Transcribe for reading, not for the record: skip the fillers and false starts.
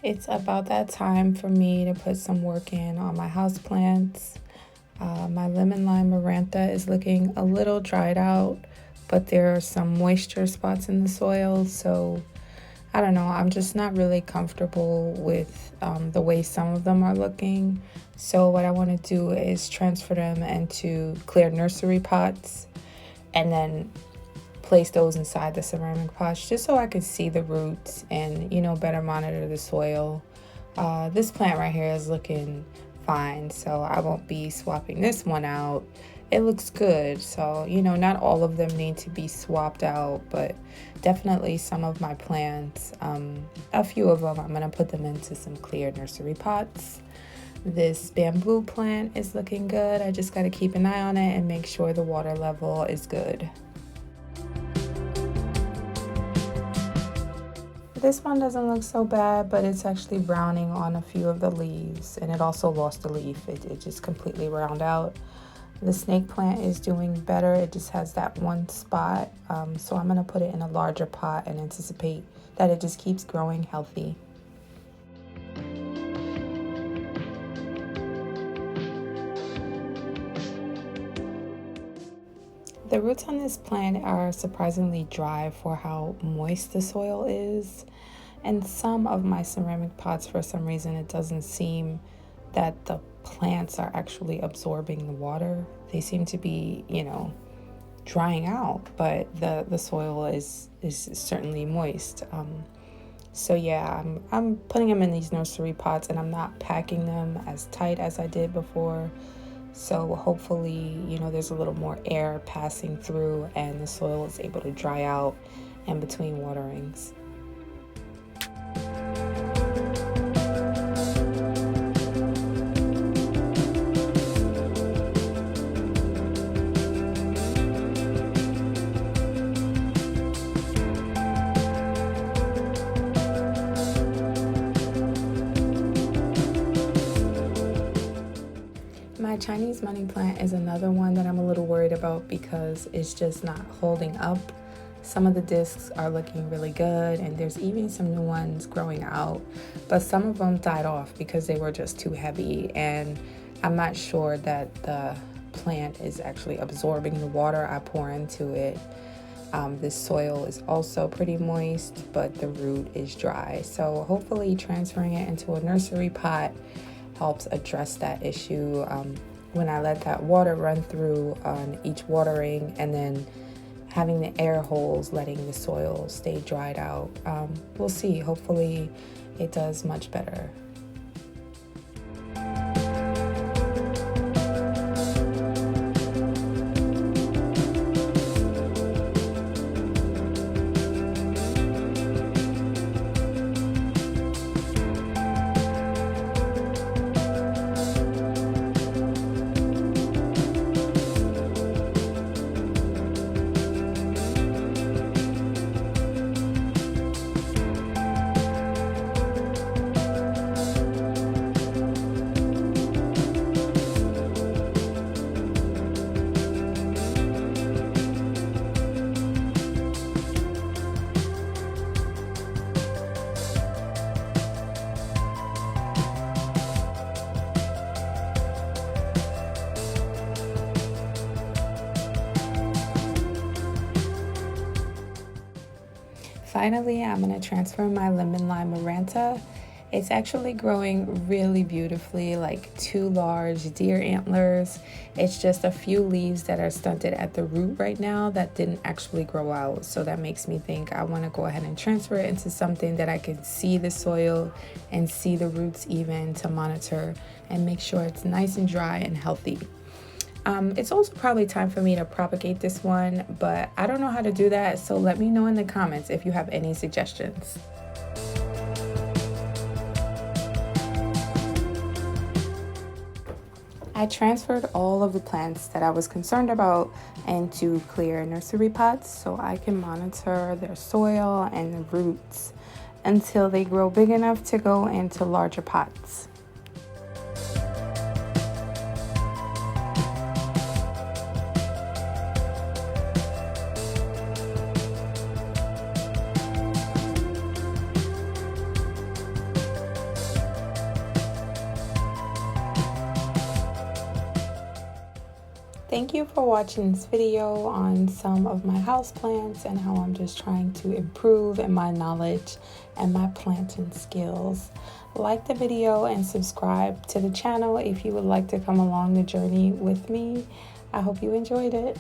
It's about that time for me to put some work in on my houseplants. My lemon lime marantha is looking a little dried out, but there are some moisture spots in the soil, so I don't know. I'm just not really comfortable with the way some of them are looking. So what I want to do is transfer them into clear nursery pots and then place those inside the ceramic pots just so I can see the roots and, better monitor the soil. This plant right here is looking fine, so I won't be swapping this one out. It looks good, so not all of them need to be swapped out, but definitely some of my plants, a few of them, I'm gonna put them into some clear nursery pots. This bamboo plant is looking good. I just got to keep an eye on it and make sure the water level is good. This one doesn't look so bad, but it's actually browning on a few of the leaves, and it also lost a leaf. It just completely browned out. The snake plant is doing better. It just has that one spot, so I'm going to put it in a larger pot and anticipate that it just keeps growing healthy. The roots on this plant are surprisingly dry for how moist the soil is. And some of my ceramic pots, for some reason, it doesn't seem that the plants are actually absorbing the water. They seem to be, drying out, but the soil is certainly moist. So yeah, I'm putting them in these nursery pots, and I'm not packing them as tight as I did before. So hopefully, there's a little more air passing through and the soil is able to dry out in between waterings. My Chinese money plant is another one that I'm a little worried about because it's just not holding up. Some of the discs are looking really good, and there's even some new ones growing out, but some of them died off because they were just too heavy, and I'm not sure that the plant is actually absorbing the water I pour into it. This soil is also pretty moist, but the root is dry, so hopefully transferring it into a nursery pot helps address that issue. When I let that water run through on each watering, and then having the air holes letting the soil stay dried out. We'll see. Hopefully it does much better. Finally, I'm going to transfer my lemon lime marantha. It's actually growing really beautifully, like two large deer antlers. It's just a few leaves that are stunted at the root right now that didn't actually grow out. So that makes me think I want to go ahead and transfer it into something that I can see the soil and see the roots even, to monitor and make sure it's nice and dry and healthy. It's also probably time for me to propagate this one, but I don't know how to do that, so let me know in the comments if you have any suggestions. I transferred all of the plants that I was concerned about into clear nursery pots so I can monitor their soil and the roots until they grow big enough to go into larger pots. Thank you for watching this video on some of my houseplants and how I'm just trying to improve in my knowledge and my planting skills. Like the video and subscribe to the channel if you would like to come along the journey with me. I hope you enjoyed it.